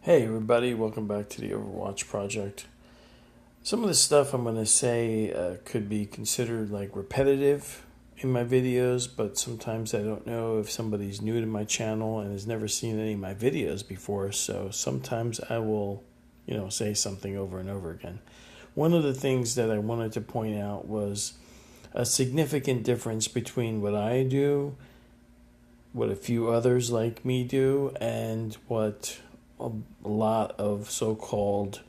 Hey everybody, welcome back to the Overwatch Project. Some of the stuff I'm going to say could be considered like repetitive in my videos, but sometimes I don't know if somebody's new to my channel and has never seen any of my videos before, so sometimes I will, say something over and over again. One of the things that I wanted to point out was a significant difference between what I do, what a few others like me do, and what a lot of so-called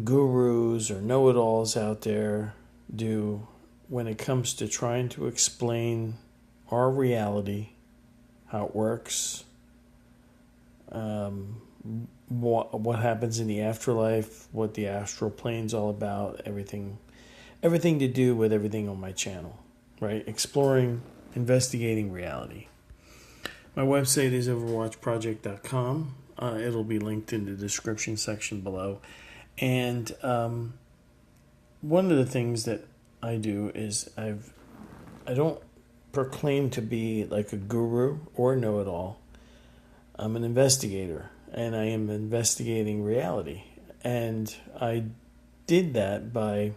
gurus or know-it-alls out there do when it comes to trying to explain our reality, how it works, what happens in the afterlife, what the astral plane's all about, everything to do with everything on my channel, right? Exploring, investigating reality. My website is overwatchproject.com. It'll be linked in the description section below. And one of the things that I do is I don't proclaim to be like a guru or know-it-all. I'm an investigator, and I am investigating reality. And I did that by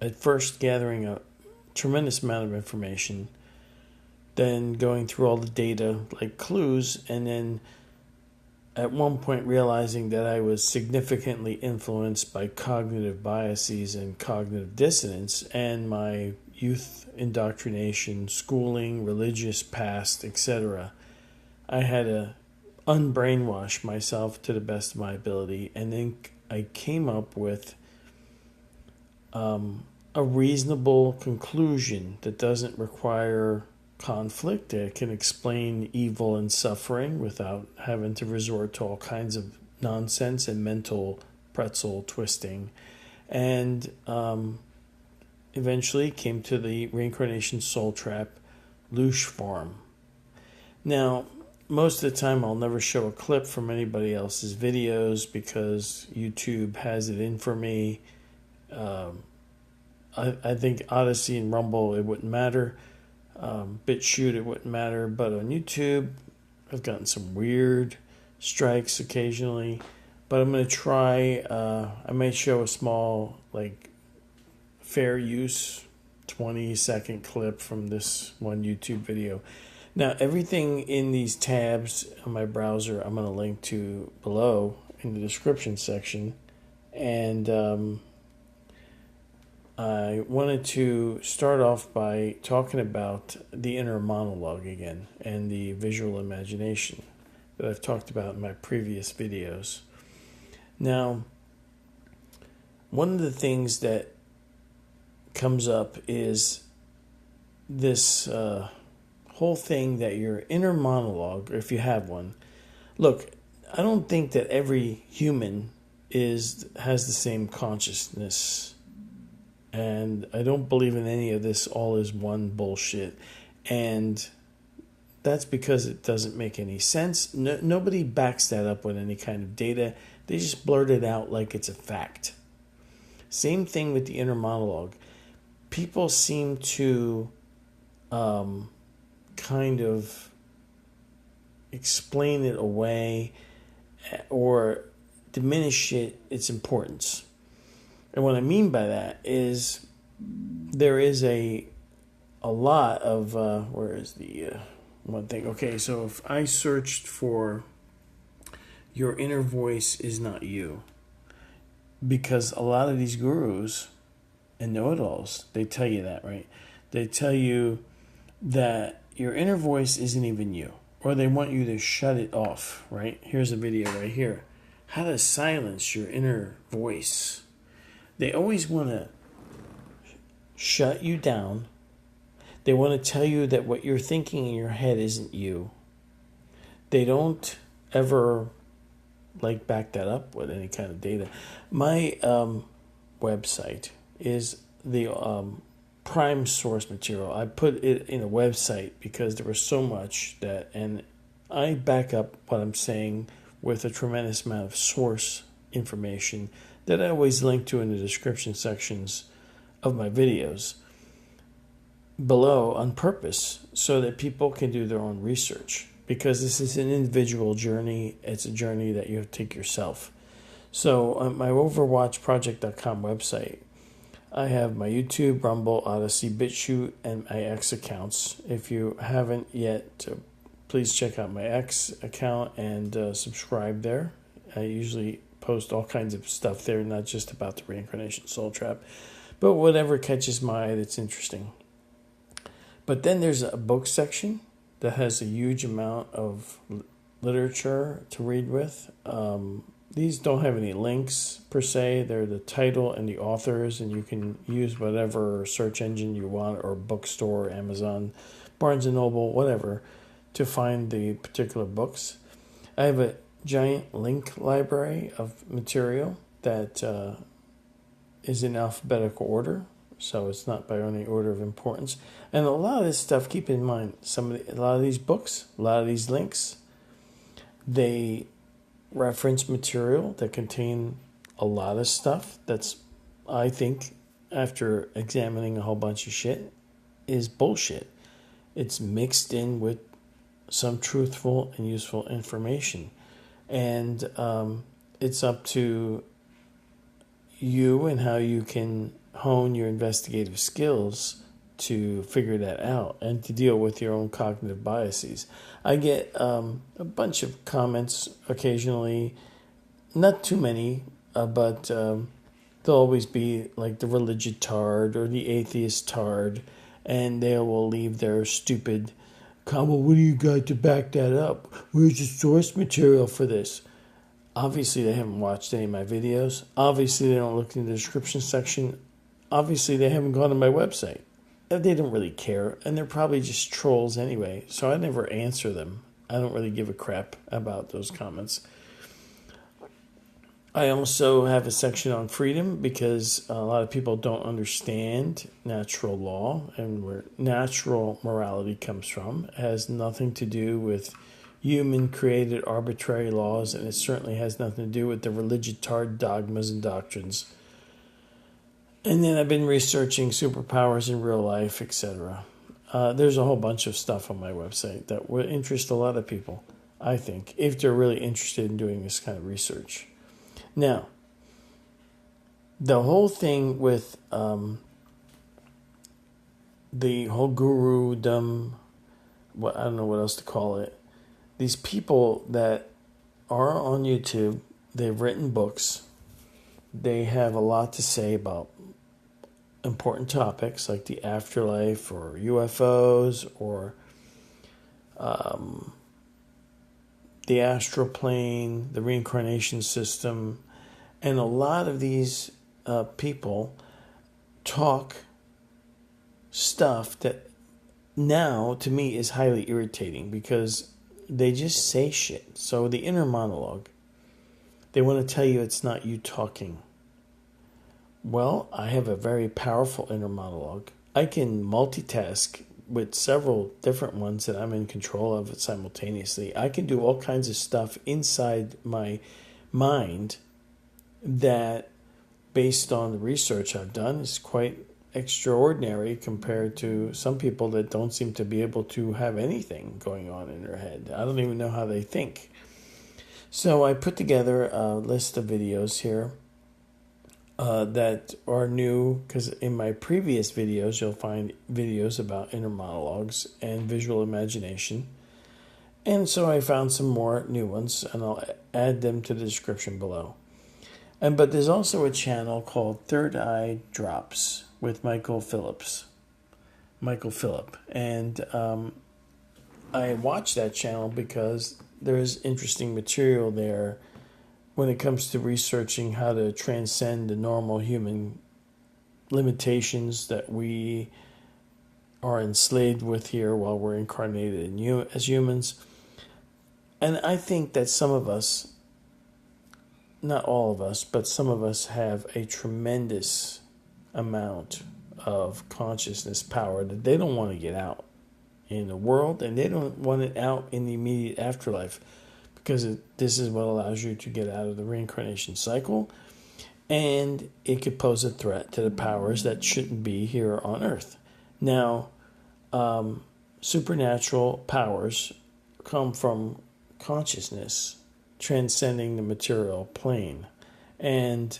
at first gathering a tremendous amount of information, then going through all the data like clues, and then at one point realizing that I was significantly influenced by cognitive biases and cognitive dissonance and my youth indoctrination, schooling, religious past, etc. I had to unbrainwash myself to the best of my ability, and then I came up with a reasonable conclusion that doesn't require conflict. It can explain evil and suffering without having to resort to all kinds of nonsense and mental pretzel twisting. And eventually came to the reincarnation soul trap Loosh farm. Now, most of the time I'll never show a clip from anybody else's videos because YouTube has it in for me. I think Odyssey and Rumble, it wouldn't matter. BitChute, it wouldn't matter, but on YouTube I've gotten some weird strikes occasionally, but I'm going to try. I may show a small fair use 20-second clip from this one YouTube video. Now everything in these tabs on my browser I'm going to link to below in the description section, and I wanted to start off by talking about the inner monologue again and the visual imagination that I've talked about in my previous videos. Now, one of the things that comes up is this whole thing that your inner monologue, or if you have one, look, I don't think that every human has the same consciousness. And I don't believe in any of this all is one bullshit. And that's because it doesn't make any sense. Nobody backs that up with any kind of data. They just blurt it out like it's a fact. Same thing with the inner monologue. People seem to kind of explain it away or diminish its importance. And what I mean by that is there is a lot of, where is the one thing? Okay, so if I searched for your inner voice is not you, because a lot of these gurus and know-it-alls, they tell you that, right? They tell you that your inner voice isn't even you, or they want you to shut it off, right? Here's a video right here. How to silence your inner voice. They always want to shut you down. They want to tell you that what you're thinking in your head isn't you. They don't ever back that up with any kind of data. My website is the prime source material. I put it in a website because there was so much that, and I back up what I'm saying with a tremendous amount of source information that I always link to in the description sections of my videos below on purpose so that people can do their own research. because this is an individual journey. It's a journey that you have to take yourself. So on my overwatchproject.com website, I have my YouTube, Rumble, Odyssey, BitChute, and my X accounts. If you haven't yet, please check out my X account and subscribe there. I usually post all kinds of stuff there, not just about the reincarnation soul trap, but whatever catches my eye that's interesting. But then there's a book section that has a huge amount of literature to read with. These don't have any links per se. They're the title and the authors, and you can use whatever search engine you want, or bookstore, Amazon, Barnes & Noble, whatever, to find the particular books. I have a giant link library of material that is in alphabetical order, so it's not by any order of importance. And a lot of this stuff, keep in mind, a lot of these books, a lot of these links, they reference material that contain a lot of stuff that's, I think, after examining a whole bunch of shit, is bullshit. It's mixed in with some truthful and useful information. And it's up to you and how you can hone your investigative skills to figure that out and to deal with your own cognitive biases. I get a bunch of comments occasionally, not too many, but there'll always be like the religitard or the atheist tard, and they will leave their stupid comment, what do you got to back that up? Where's the source material for this? Obviously, they haven't watched any of my videos. Obviously, they don't look in the description section. Obviously, they haven't gone to my website. They don't really care, and they're probably just trolls anyway, so I never answer them. I don't really give a crap about those comments. I also have a section on freedom, because a lot of people don't understand natural law and where natural morality comes from. It has nothing to do with human-created arbitrary laws, and it certainly has nothing to do with the religitard dogmas and doctrines. And then I've been researching superpowers in real life, etc. There's a whole bunch of stuff on my website that will interest a lot of people, I think, if they're really interested in doing this kind of research. Now, the whole thing with the whole gurudom, I don't know what else to call it, these people that are on YouTube, they've written books, they have a lot to say about important topics like the afterlife or UFOs or the astral plane, the reincarnation system, and a lot of these people talk stuff that now to me is highly irritating, because they just say shit. So the inner monologue, they want to tell you it's not you talking. Well, I have a very powerful inner monologue. I can multitask with several different ones that I'm in control of simultaneously. I can do all kinds of stuff inside my mind that, based on the research I've done, is quite extraordinary compared to some people that don't seem to be able to have anything going on in their head. I don't even know how they think. So I put together a list of videos here that are new, because in my previous videos you'll find videos about inner monologues and visual imagination, and so I found some more new ones, and I'll add them to the description below. But there's also a channel called Third Eye Drops with Michael Phillip, and I watch that channel because there's interesting material there when it comes to researching how to transcend the normal human limitations that we are enslaved with here while we're incarnated as humans. And I think that some of us, not all of us, but some of us have a tremendous amount of consciousness power that they don't want to get out in the world, and they don't want it out in the immediate afterlife, because this is what allows you to get out of the reincarnation cycle, and it could pose a threat to the powers that shouldn't be here on Earth. Now, supernatural powers come from consciousness transcending the material plane. And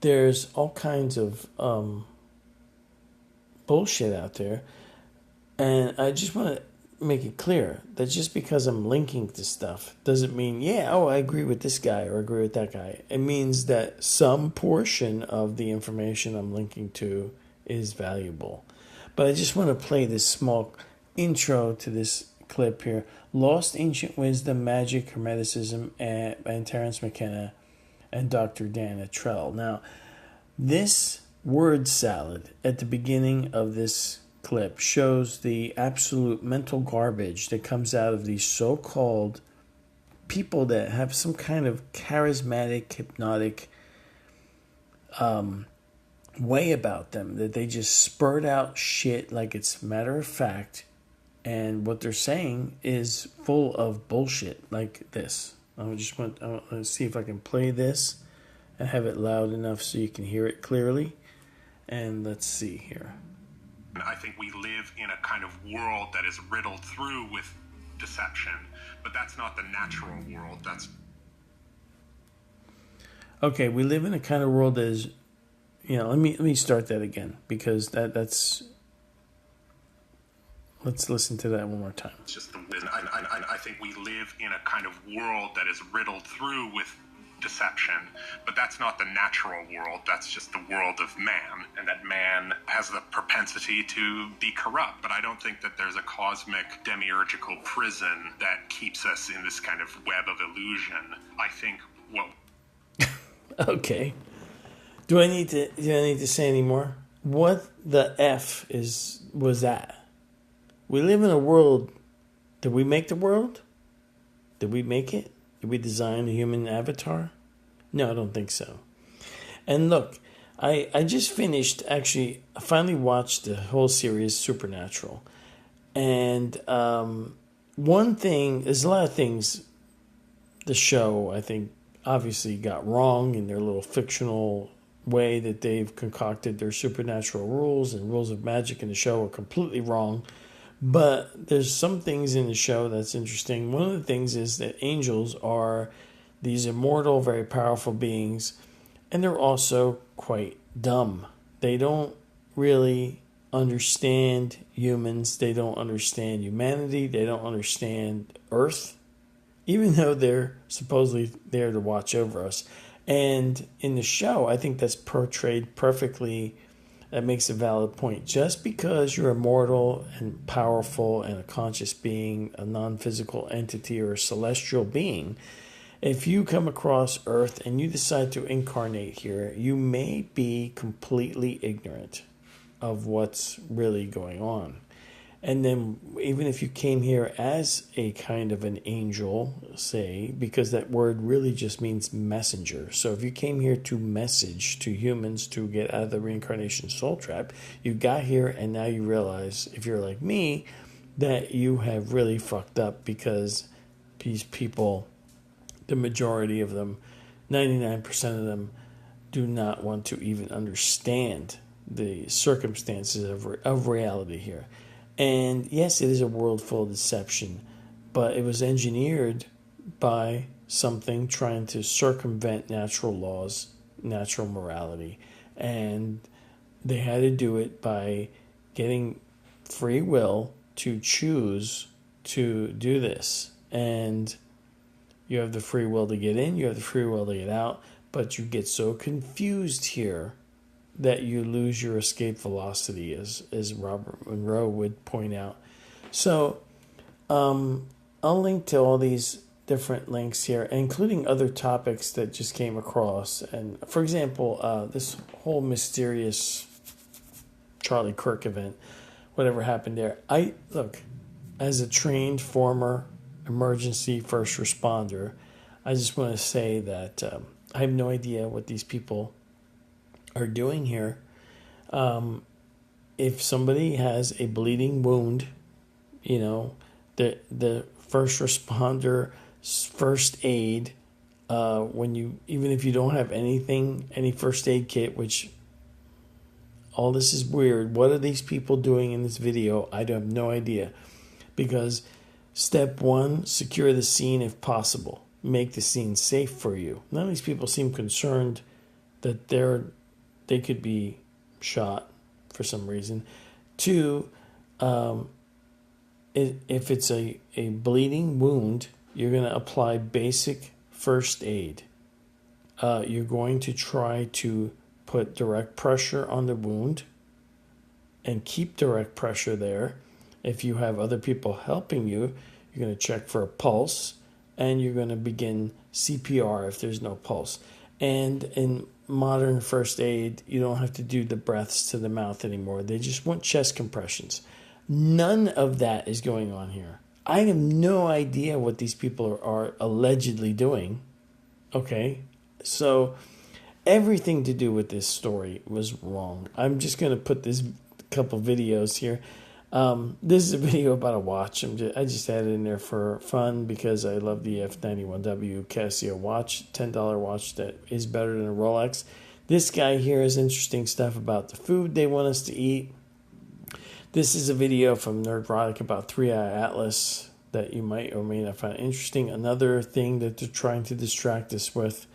there's all kinds of bullshit out there. And I just want to make it clear that just because I'm linking to stuff doesn't mean, I agree with this guy or agree with that guy. It means that some portion of the information I'm linking to is valuable. But I just want to play this small intro to this clip here. Lost Ancient Wisdom, Magic, Hermeticism, and Terence McKenna and Dr. Dan Trell. Now, this word salad at the beginning of this clip shows the absolute mental garbage that comes out of these so-called people that have some kind of charismatic, hypnotic way about them, that they just spurt out shit like it's matter of fact, and what they're saying is full of bullshit like this. I want to see if I can play this and have it loud enough so you can hear it clearly. And let's see here. I think we live in a kind of world that is riddled through with deception, but that's not the natural world. That's okay. We live in a kind of world that is, let me start that again, because that's. Let's listen to that one more time. It's just I think we live in a kind of world that is riddled through with deception, but that's not the natural world. That's just the world of man, and that man has the propensity to be corrupt. But I don't think that there's a cosmic demiurgical prison that keeps us in this kind of web of illusion. I think Okay. Do I need to say any more? What the F was that? We live in a world. Did we make the world? Did we make it? Did we design the human avatar? No, I don't think so. And look, I just finished, I finally watched the whole series Supernatural. And one thing, there's a lot of things the show, I think, obviously got wrong in their little fictional way that they've concocted their supernatural rules, and rules of magic in the show are completely wrong. But there's some things in the show that's interesting. One of the things is that angels are these immortal, very powerful beings, and they're also quite dumb. They don't really understand humans. They don't understand humanity. They don't understand Earth, even though they're supposedly there to watch over us. And in the show, I think that's portrayed perfectly. That makes a valid point. Just because you're immortal and powerful and a conscious being, a non-physical entity or a celestial being, if you come across Earth and you decide to incarnate here, you may be completely ignorant of what's really going on. And then even if you came here as a kind of an angel, say, because that word really just means messenger. So if you came here to message to humans to get out of the reincarnation soul trap, you got here and now you realize, if you're like me, that you have really fucked up, because these people, the majority of them, 99% of them, do not want to even understand the circumstances of reality here. And yes, it is a world full of deception, but it was engineered by something trying to circumvent natural laws, natural morality. And they had to do it by getting free will to choose to do this. And you have the free will to get in, you have the free will to get out, but you get so confused here that you lose your escape velocity, as Robert Monroe would point out. So I'll link to all these different links here, including other topics that just came across. And for example, this whole mysterious Charlie Kirk event, whatever happened there. Look, as a trained former emergency first responder, I just want to say that I have no idea what these people are doing here. If somebody has a bleeding wound, the first responder first aid, even if you don't have any first aid kit, which all this is weird. What are these people doing in this video? I have no idea. Because step one, secure the scene if possible. Make the scene safe for you. None of these people seem concerned that they could be shot for some reason. Two, if it's a bleeding wound, you're going to apply basic first aid. You're going to try to put direct pressure on the wound and keep direct pressure there. If you have other people helping you, you're going to check for a pulse, and you're going to begin CPR if there's no pulse. And in modern first aid, you don't have to do the breaths to the mouth anymore. They just want chest compressions. None of that is going on here. I have no idea what these people are allegedly doing. Okay? So everything to do with this story was wrong. I'm just going to put this couple videos here. This is a video about a watch. I just added in there for fun because I love the F91W Casio watch, $10 watch that is better than a Rolex. This guy here has interesting stuff about the food they want us to eat. This is a video from Nerdrotic about 3-Eye Atlas that you might or may not find interesting. Another thing that they're trying to distract us with.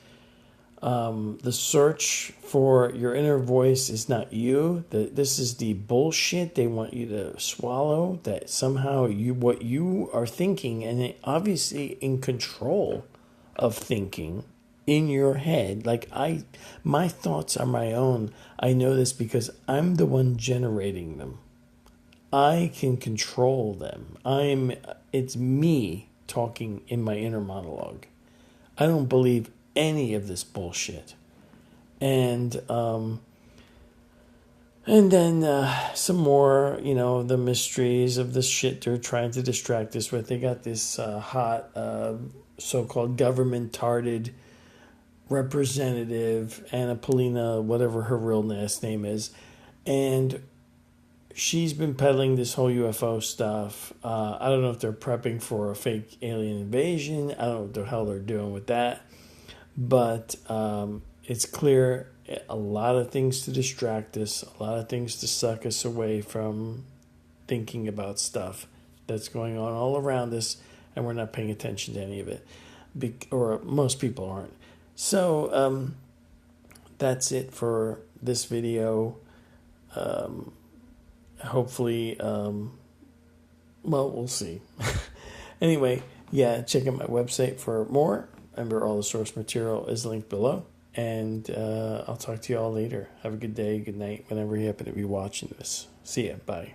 The search for your inner voice is not you. This is the bullshit they want you to swallow. That somehow what you are thinking, and obviously in control of thinking in your head. Like my thoughts are my own. I know this because I'm the one generating them. I can control them. It's me talking in my inner monologue. I don't believe any of this bullshit. And then some more, the mysteries of the shit they're trying to distract us with. They got this hot so-called government-tarded representative, Anna Polina, whatever her real last name is, and she's been peddling this whole UFO stuff. I don't know if they're prepping for a fake alien invasion. I don't know what the hell they're doing with that. But it's clear a lot of things to distract us, a lot of things to suck us away from thinking about stuff that's going on all around us, and we're not paying attention to any of it, or most people aren't. So that's it for this video. Hopefully, we'll see. Anyway, check out my website for more. Remember, all the source material is linked below. And I'll talk to you all later. Have a good day, good night, whenever you happen to be watching this. See ya. Bye.